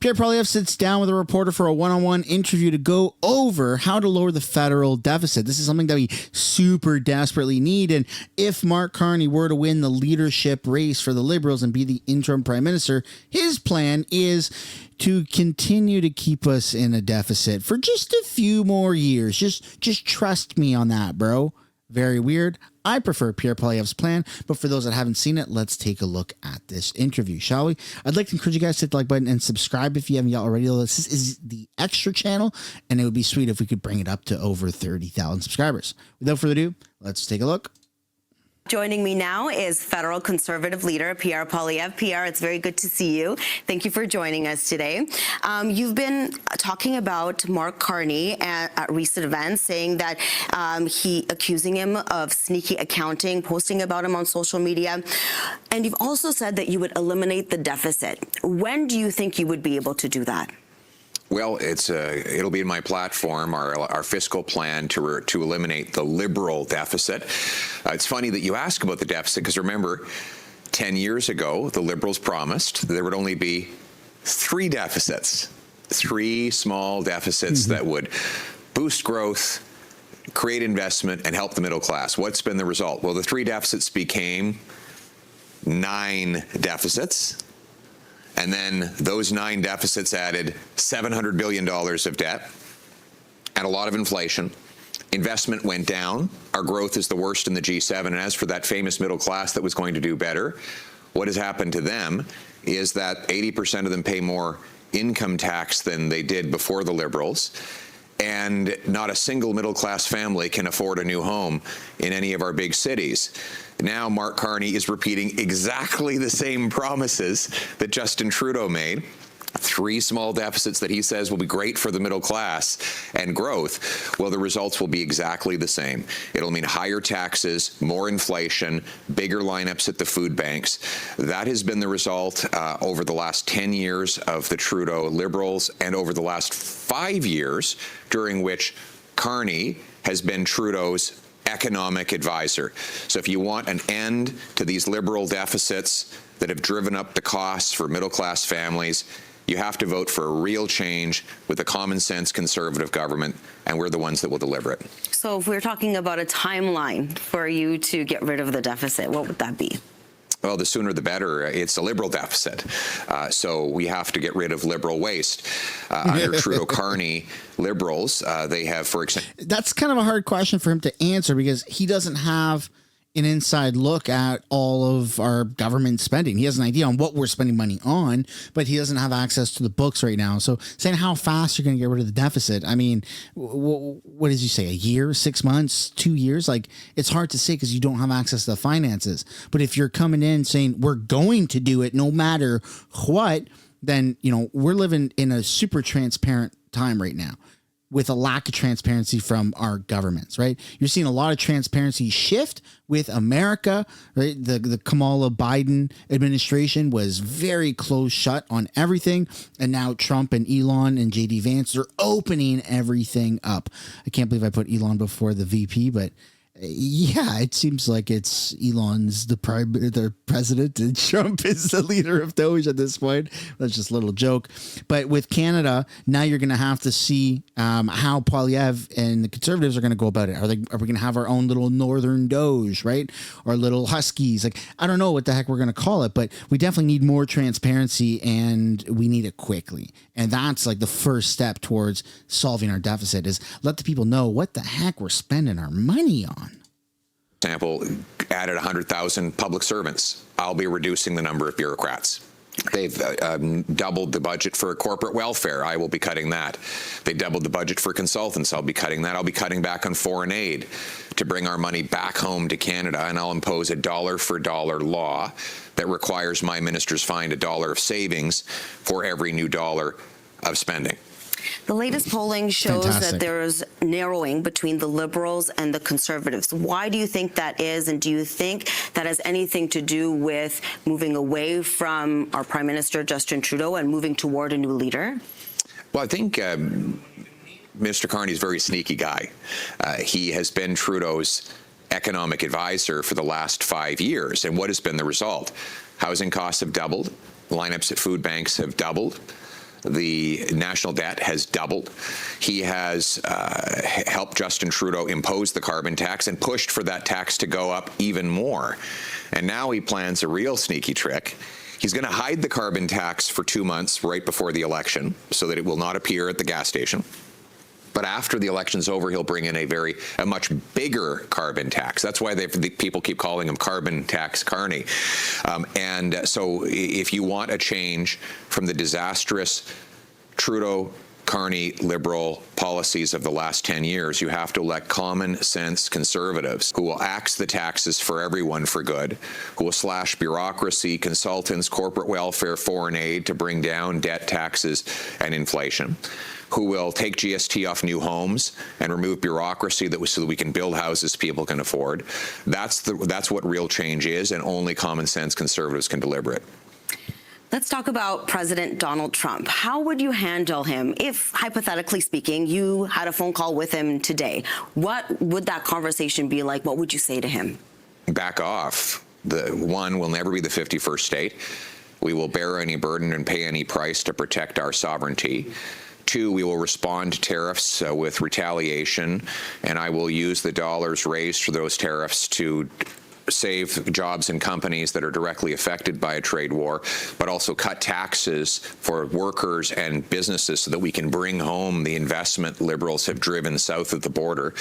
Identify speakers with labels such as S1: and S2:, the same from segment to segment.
S1: Pierre Poilievre sits down with a reporter for a one-on-one interview to go over how to lower the federal deficit. This is something that we super desperately need. And if Mark Carney were to win the leadership race for the Liberals and be the interim prime minister, his plan is to continue to keep us in a deficit for just a few more years. Just trust me on that, bro. Very weird. I prefer Pierre Poilievre's plan, but for those that haven't seen it, let's take a look at this interview, shall we? I'd like to encourage you guys to hit the like button and subscribe if you haven't yet already. This is the extra channel, and it would be sweet if we could bring it up to over 30,000 subscribers. Without further ado, let's take a look.
S2: Joining me now is federal conservative leader Pierre Poilievre. Pierre, it's very good to see you. Thank you for joining us today. You've been talking about Mark Carney at recent events, saying that accusing him of sneaky accounting, posting about him on social media. And you've also said that you would eliminate the deficit. When do you think you would be able to do that?
S3: Well, it'll be in my platform, our fiscal plan to eliminate the Liberal deficit. It's funny that you ask about the deficit because remember, 10 years ago, the Liberals promised there would only be three small deficits that would boost growth, create investment, and help the middle class. What's been the result? Well, the three deficits became 9 deficits. And then those 9 deficits added $700 billion of debt and a lot of inflation. Investment went down. Our growth is the worst in the G7. And as for that famous middle class that was going to do better, what has happened to them is that 80% of them pay more income tax than they did before the Liberals. And not a single middle class family can afford a new home in any of our big cities. Now Mark Carney is repeating exactly the same promises that Justin Trudeau made. 3 small deficits that he says will be great for the middle class and growth. Well, the results will be exactly the same. It'll mean higher taxes, more inflation, bigger lineups at the food banks. That has been the result over the last 10 years of the Trudeau Liberals and over the last 5 years during which Carney has been Trudeau's economic advisor. So if you want an end to these Liberal deficits that have driven up the costs for middle-class families, you have to vote for a real change with a common-sense conservative government, and we're the ones that will deliver it.
S2: So if we're talking about a timeline for you to get rid of the deficit, what would that be?
S3: Well, the sooner the better. It's a Liberal deficit. So we have to get rid of Liberal waste. Under Trudeau-Carney Liberals, they have, for example...
S1: That's kind of a hard question for him to answer because he doesn't have an inside look at all of our government spending. He has an idea on what we're spending money on, but he doesn't have access to the books right now. So saying how fast you're going to get rid of the deficit, I mean, what did you say, a year, 6 months, 2 years? Like, it's hard to say because you don't have access to the finances. But if you're coming in saying we're going to do it no matter what, then, you know, we're living in a super transparent time right now, with a lack of transparency from our governments, right? You're seeing a lot of transparency shift with America, right? The Kamala Biden administration was very close shut on everything. And now Trump and Elon and JD Vance are opening everything up. I can't believe I put Elon before the VP, but yeah, it seems like it's Elon's the president and Trump is the leader of Doge at this point. That's just a little joke. But with Canada, now you're going to have to see how Poilievre and the Conservatives are going to go about it. Are we going to have our own little Northern Doge, right? Or little Huskies? Like, I don't know what the heck we're going to call it, but we definitely need more transparency and we need it quickly. And that's like the first step towards solving our deficit is let the people know what the heck we're spending our money on.
S3: Example, added 100,000 public servants. I'll be reducing the number of bureaucrats. They've doubled the budget for corporate welfare. I will be cutting that. They doubled the budget for consultants. I'll be cutting that. I'll be cutting back on foreign aid to bring our money back home to Canada, and I'll impose a dollar-for-dollar law that requires my ministers find $1 of savings for every new dollar of spending.
S2: The latest polling shows that there's narrowing between the Liberals and the Conservatives. Why do you think that is? And do you think that has anything to do with moving away from our Prime Minister, Justin Trudeau, and moving toward a new leader?
S3: Well, I think Mr. Carney is a very sneaky guy. He has been Trudeau's economic advisor for the last 5 years. And what has been the result? Housing costs have doubled. Lineups at food banks have doubled. The national debt has doubled. He has helped Justin Trudeau impose the carbon tax and pushed for that tax to go up even more. And now he plans a real sneaky trick. He's going to hide the carbon tax for 2 months right before the election so that it will not appear at the gas station. But after the election's over, he'll bring in a much bigger carbon tax. That's why the people keep calling him Carbon Tax Carney. And so if you want a change from the disastrous Trudeau Carney Liberal policies of the last 10 years, you have to elect common sense conservatives who will axe the taxes for everyone for good, who will slash bureaucracy, consultants, corporate welfare, foreign aid to bring down debt, taxes, and inflation, who will take GST off new homes and remove bureaucracy so that we can build houses people can afford. That's what real change is, and only common sense conservatives can deliver it.
S2: Let's talk about President Donald Trump. How would you handle him if, hypothetically speaking, you had a phone call with him today? What would that conversation be like? What would you say to him?
S3: Back off. One, will never be the 51st state. We will bear any burden and pay any price to protect our sovereignty. Two, we will respond to tariffs with retaliation, and I will use the dollars raised for those tariffs to save jobs and companies that are directly affected by a trade war, but also cut taxes for workers and businesses so that we can bring home the investment Liberals have driven south of the border.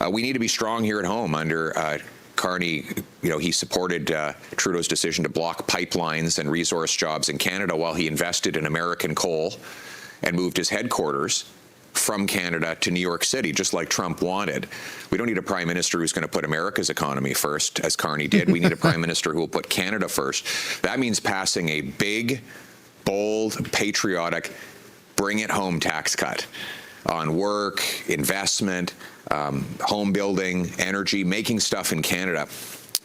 S3: We need to be strong here at home. Under Carney, he supported Trudeau's decision to block pipelines and resource jobs in Canada while he invested in American coal and moved his headquarters from Canada to New York City, just like Trump wanted. We don't need a prime minister who's going to put America's economy first, as Carney did. We need a prime minister who will put Canada first. That means passing a big, bold, patriotic, bring it home tax cut on work, investment, home building, energy, making stuff in Canada,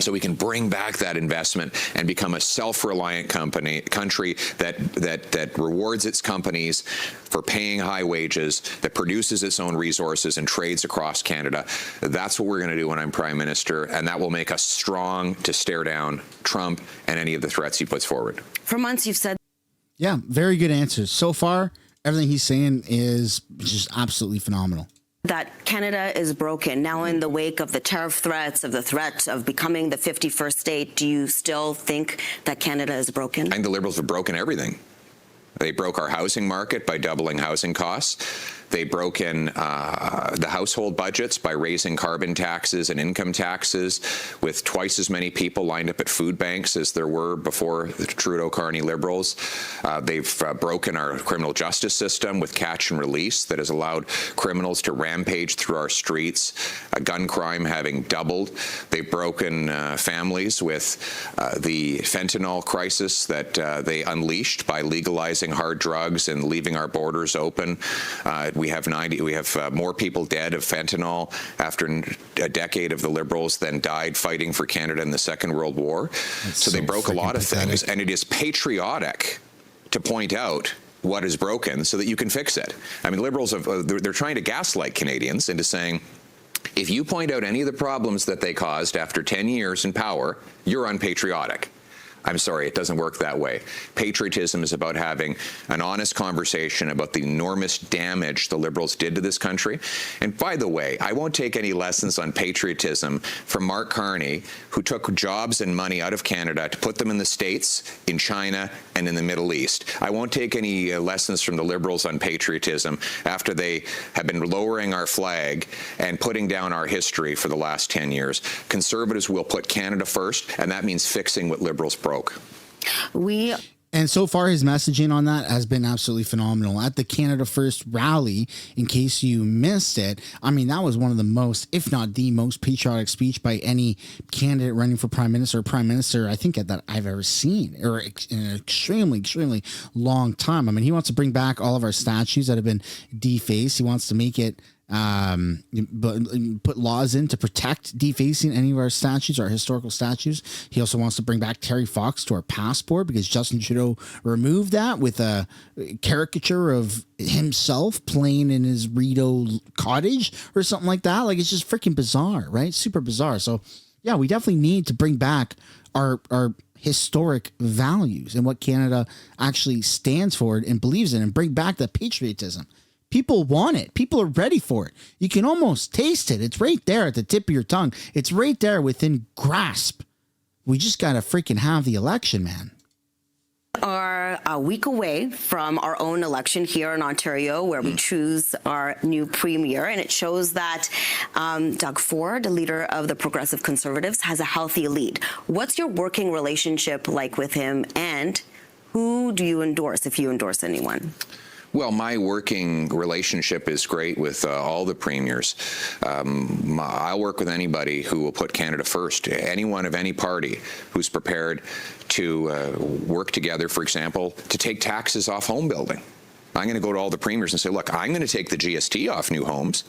S3: so we can bring back that investment and become a self-reliant country that rewards its companies for paying high wages, that produces its own resources and trades across Canada. That's what we're going to do when I'm Prime Minister, and that will make us strong to stare down Trump and any of the threats he puts forward.
S2: For months, you've said...
S1: Yeah, very good answers. So far, everything he's saying is just absolutely phenomenal.
S2: That Canada is broken. Now, in the wake of the tariff threats, of the threat of becoming the 51st state, do you still think that Canada is broken?
S3: I think the Liberals have broken everything. They broke our housing market by doubling housing costs. They broke in the household budgets by raising carbon taxes and income taxes, with twice as many people lined up at food banks as there were before the Trudeau-Carney Liberals. They've broken our criminal justice system with catch and release that has allowed criminals to rampage through our streets, gun crime having doubled. They've broken families with the fentanyl crisis that they unleashed by legalizing hard drugs and leaving our borders open. We have more people dead of fentanyl after a decade of the Liberals than died fighting for Canada in the Second World War. So they broke a lot of things, and it is patriotic to point out what is broken so that you can fix it. I mean, Liberals they're trying to gaslight Canadians into saying, if you point out any of the problems that they caused after 10 years in power, you're unpatriotic. I'm sorry, it doesn't work that way. Patriotism is about having an honest conversation about the enormous damage the Liberals did to this country. And by the way, I won't take any lessons on patriotism from Mark Carney, who took jobs and money out of Canada to put them in the States, in China, and in the Middle East. I won't take any lessons from the Liberals on patriotism after they have been lowering our flag and putting down our history for the last 10 years. Conservatives will put Canada first, and that means fixing what Liberals broke.
S1: And so far, his messaging on that has been absolutely phenomenal. At the Canada First rally, in case you missed it, I mean, that was one of the most, if not the most patriotic speech by any candidate running for prime minister or prime minister, I think, that I've ever seen, or in an extremely, extremely long time. I mean, he wants to bring back all of our statues that have been defaced. He wants to make it put laws in to protect defacing any of our statues, our historical statues. He also wants to bring back Terry Fox to our passport because Justin Trudeau removed that with a caricature of himself playing in his Rideau cottage or something like that. Like, it's just freaking bizarre, right? Super bizarre. So yeah, we definitely need to bring back our historic values and what Canada actually stands for and believes in, and bring back the patriotism. People want it. People are ready for it. You can almost taste it. It's right there at the tip of your tongue. It's right there within grasp. We just got to freaking have the election, man.
S2: Are a week away from our own election here in Ontario, where we choose our new premier, and it shows that Doug Ford, the leader of the Progressive Conservatives, has a healthy lead. What's your working relationship like with him, and who do you endorse, if you endorse anyone?
S3: Well, my working relationship is great with all the premiers. I'll work with anybody who will put Canada first. Anyone of any party who's prepared to work together, for example, to take taxes off home building. I'm going to go to all the premiers and say, look, I'm going to take the GST off new homes.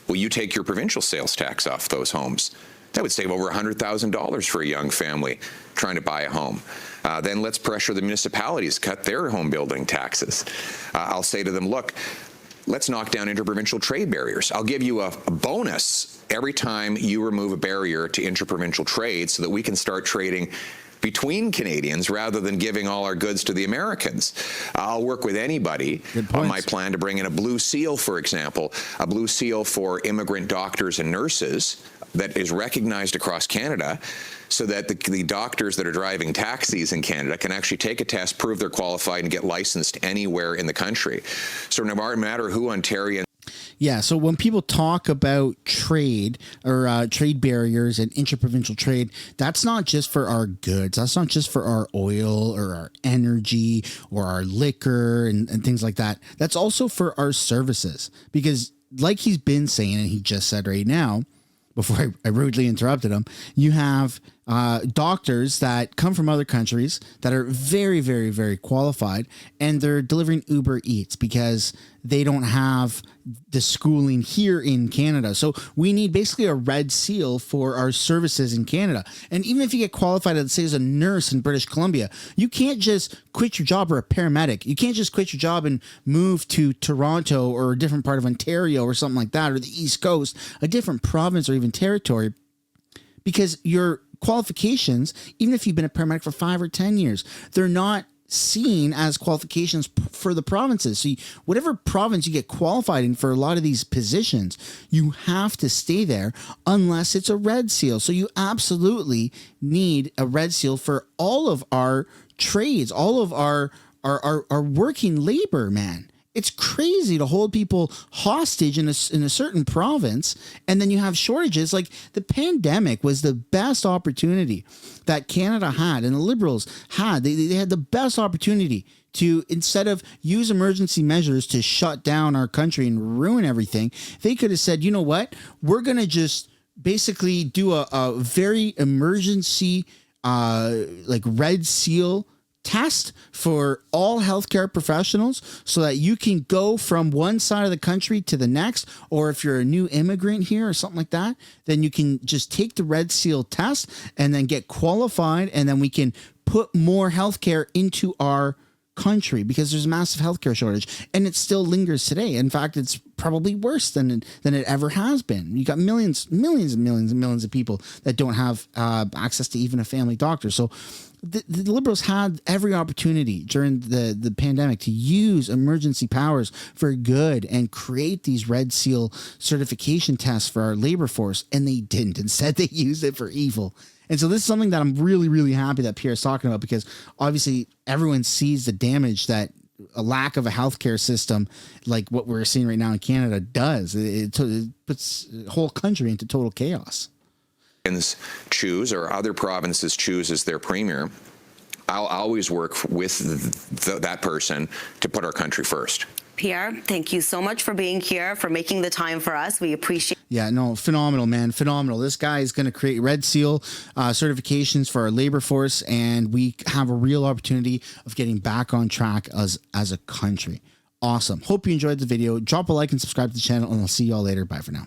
S3: Will you take your provincial sales tax off those homes? That would save over $100,000 for a young family trying to buy a home. Then let's pressure the municipalities to cut their home building taxes. I'll say to them, look, let's knock down interprovincial trade barriers. I'll give you a bonus every time you remove a barrier to interprovincial trade so that we can start trading between Canadians rather than giving all our goods to the Americans. I'll work with anybody on my plan to bring in a blue seal, for example, a blue seal for immigrant doctors and nurses that is recognized across Canada, so that the doctors that are driving taxis in Canada can actually take a test, prove they're qualified, and get licensed anywhere in the country. So no matter who Ontario.
S1: Yeah, so when people talk about trade or trade barriers and interprovincial trade, that's not just for our goods. That's not just for our oil or our energy or our liquor and things like that. That's also for our services. Because like he's been saying, and he just said right now, before I rudely interrupted him, you have doctors that come from other countries that are very, very, very qualified, and they're delivering Uber Eats because they don't have the schooling here in Canada. So we need basically a red seal for our services in Canada. And even if you get qualified, let's say, as a nurse in British Columbia, you can't just quit your job, or a paramedic. You can't just quit your job and move to Toronto or a different part of Ontario or something like that, or the East Coast, a different province or even territory, because your qualifications, even if you've been a paramedic for 5 or 10 years, they're not seen as qualifications for the provinces. So whatever province you get qualified in for a lot of these positions, you have to stay there unless it's a red seal. So you absolutely need a red seal for all of our trades, all of our working labor, man. It's crazy to hold people hostage in a certain province, and then you have shortages. Like, the pandemic was the best opportunity that Canada had, and the Liberals had. They had the best opportunity to, instead of use emergency measures to shut down our country and ruin everything, they could have said, you know what, we're going to just basically do a very emergency like red seal test for all healthcare professionals, so that you can go from one side of the country to the next, or if you're a new immigrant here or something like that, then you can just take the red seal test and then get qualified, and then we can put more healthcare into our country, because there's a massive healthcare shortage, and it still lingers today. In fact, it's probably worse than it ever has been. You got millions and millions of people that don't have access to even a family doctor. So the Liberals had every opportunity during the pandemic to use emergency powers for good and create these red seal certification tests for our labor force, and they didn't. Instead, they used it for evil. And so this is something that I'm really, really happy that Pierre's talking about, because obviously everyone sees the damage that a lack of a healthcare system like what we're seeing right now in Canada does. It puts the whole country into total chaos.
S3: Choose, or other provinces choose as their premier, I'll always work with that person to put our country first.
S2: Pierre, thank you so much for being here, for making the time for us. We appreciate.
S1: Yeah, no, phenomenal, man. Phenomenal. This guy is going to create red seal certifications for our labor force, and we have a real opportunity of getting back on track as a country. Awesome. Hope you enjoyed the video. Drop a like and subscribe to the channel, and I'll see you all later. Bye for now.